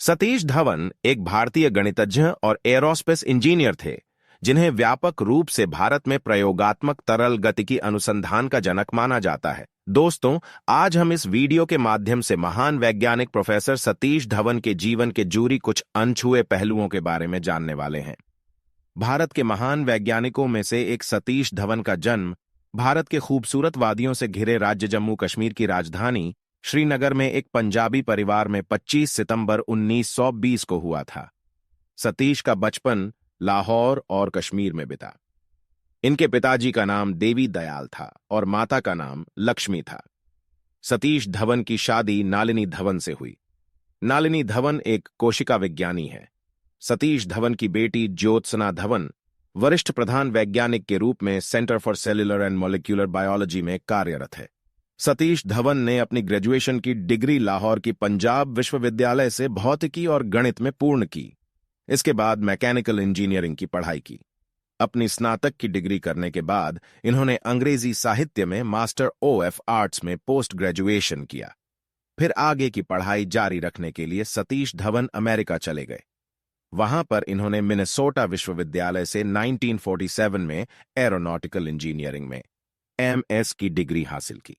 सतीश धवन एक भारतीय गणितज्ञ और एरोस्पेस इंजीनियर थे, जिन्हें व्यापक रूप से भारत में प्रयोगात्मक तरल गतिकी अनुसंधान का जनक माना जाता है। दोस्तों, आज हम इस वीडियो के माध्यम से महान वैज्ञानिक प्रोफेसर सतीश धवन के जीवन के जुड़ी कुछ अनछुए पहलुओं के बारे में जानने वाले हैं। भारत के महान वैज्ञानिकों में से एक सतीश धवन का जन्म भारत के खूबसूरत वादियों से घिरे राज्य जम्मू कश्मीर की राजधानी श्रीनगर में एक पंजाबी परिवार में 25 सितंबर 1920 को हुआ था। सतीश का बचपन लाहौर और कश्मीर में बिता। इनके पिताजी का नाम देवी दयाल था और माता का नाम लक्ष्मी था। सतीश धवन की शादी नालिनी धवन से हुई। नालिनी धवन एक कोशिका विज्ञानी है। सतीश धवन की बेटी ज्योत्सना धवन वरिष्ठ प्रधान वैज्ञानिक के रूप में centre for cellular and molecular biology में कार्यरत है। सतीश धवन ने अपनी ग्रेजुएशन की डिग्री लाहौर की पंजाब विश्वविद्यालय से भौतिकी और गणित में पूर्ण की। इसके बाद मैकेनिकल इंजीनियरिंग की पढ़ाई की। अपनी स्नातक की डिग्री करने के बाद इन्होंने अंग्रेजी साहित्य में मास्टर ऑफ आर्ट्स में पोस्ट ग्रेजुएशन किया। फिर आगे की पढ़ाई जारी रखने के लिए सतीश धवन अमेरिका चले गए। वहां पर इन्होंने मिनेसोटा विश्वविद्यालय से 1947 में एरोनॉटिकल इंजीनियरिंग में MS की डिग्री हासिल की।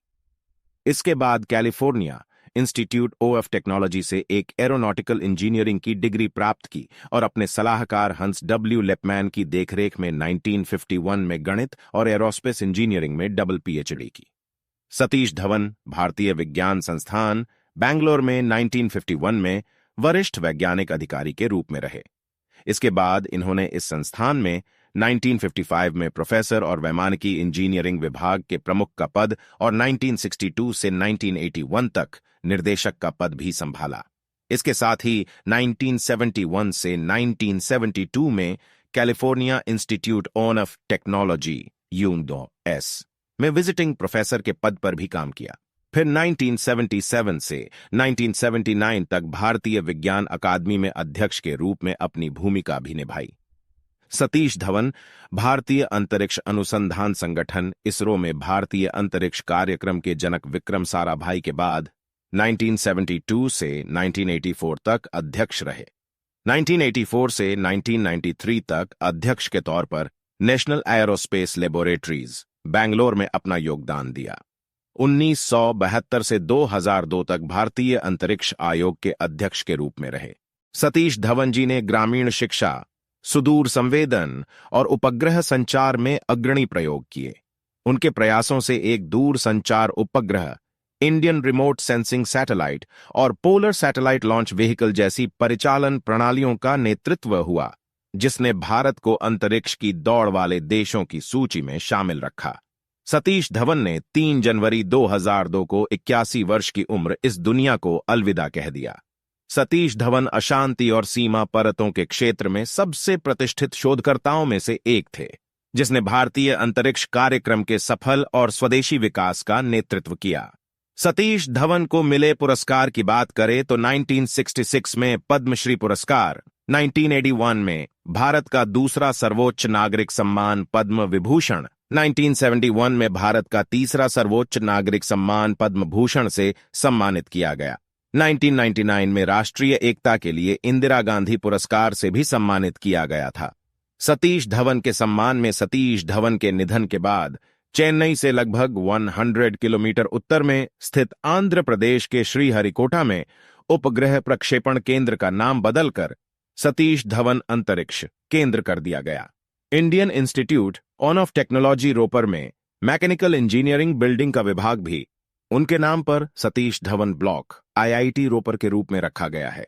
इसके बाद कैलिफोर्निया इंस्टीट्यूट ऑफ टेक्नोलॉजी से एक एरोनॉटिकल इंजीनियरिंग की डिग्री प्राप्त की और अपने सलाहकार हंस W लिपमैन की देखरेख में 1951 में गणित और एरोस्पेस इंजीनियरिंग में डबल PhD की। सतीश धवन भारतीय विज्ञान संस्थान बैंगलोर में 1951 में वरिष्ठ वैज्ञानिक अधिकारी के रूप में रहे। इसके बाद इन्होंने इस संस्थान में 1955 में प्रोफेसर और वैमानिकी इंजीनियरिंग विभाग के प्रमुख का पद और 1962 से 1981 तक निर्देशक का पद भी संभाला। इसके साथ ही 1971 से 1972 में California institute of technology UNDOS में विजिटिंग प्रोफेसर के पद पर भी काम किया। फिर 1977 से 1979 तक भारतीय विज्ञान अकादमी में अध्यक्ष के रूप में अपनी भूमिका भी निभाई। सतीश धवन भारतीय अंतरिक्ष अनुसंधान संगठन इसरो में भारतीय अंतरिक्ष कार्यक्रम के जनक विक्रम साराभाई के बाद 1972 से 1984 तक अध्यक्ष रहे। 1984 से 1993 तक अध्यक्ष के तौर पर नेशनल एरोस्पेस लेबोरेटरीज बैंगलोर में अपना योगदान दिया। 1972 से 2002 तक भारतीय अंतरिक्ष आयोग के अध्यक्ष के रूप में रहे। सतीश धवन जी ने ग्रामीण शिक्षा, सुदूर संवेदन और उपग्रह संचार में अग्रणी प्रयोग किए। उनके प्रयासों से एक दूर संचार उपग्रह, इंडियन रिमोट सेंसिंग सैटेलाइट और पोलर सैटेलाइट लॉन्च व्हीकल जैसी परिचालन प्रणालियों का नेतृत्व हुआ, जिसने भारत को अंतरिक्ष की दौड़ वाले देशों की सूची में शामिल रखा। सतीश धवन ने 3 जनवरी 2002 को 81 वर्ष की उम्र इस दुनिया को अलविदा कह दिया। सतीश धवन अशांति और सीमा परतों के क्षेत्र में सबसे प्रतिष्ठित शोधकर्ताओं में से एक थे, जिसने भारतीय अंतरिक्ष कार्यक्रम के सफल और स्वदेशी विकास का नेतृत्व किया। सतीश धवन को मिले पुरस्कार की बात करें तो 1966 में पद्मश्री पुरस्कार, 1981 में भारत का दूसरा सर्वोच्च नागरिक सम्मान पद्म विभूषण, 1971 में भारत का तीसरा सर्वोच्च नागरिक सम्मान पद्म भूषण से सम्मानित किया गया। 1999 में राष्ट्रीय एकता के लिए इंदिरा गांधी पुरस्कार से भी सम्मानित किया गया था। सतीश धवन के सम्मान में सतीश धवन के निधन के बाद चेन्नई से लगभग 100 किलोमीटर उत्तर में स्थित आंध्र प्रदेश के श्रीहरिकोटा में उपग्रह प्रक्षेपण केंद्र का नाम बदलकर सतीश धवन अंतरिक्ष केंद्र कर दिया गया। Indian institute of technology Ropar में मैकेनिकल इंजीनियरिंग बिल्डिंग का विभाग भी उनके नाम पर सतीश धवन ब्लॉक IIT रोपर के रूप में रखा गया है।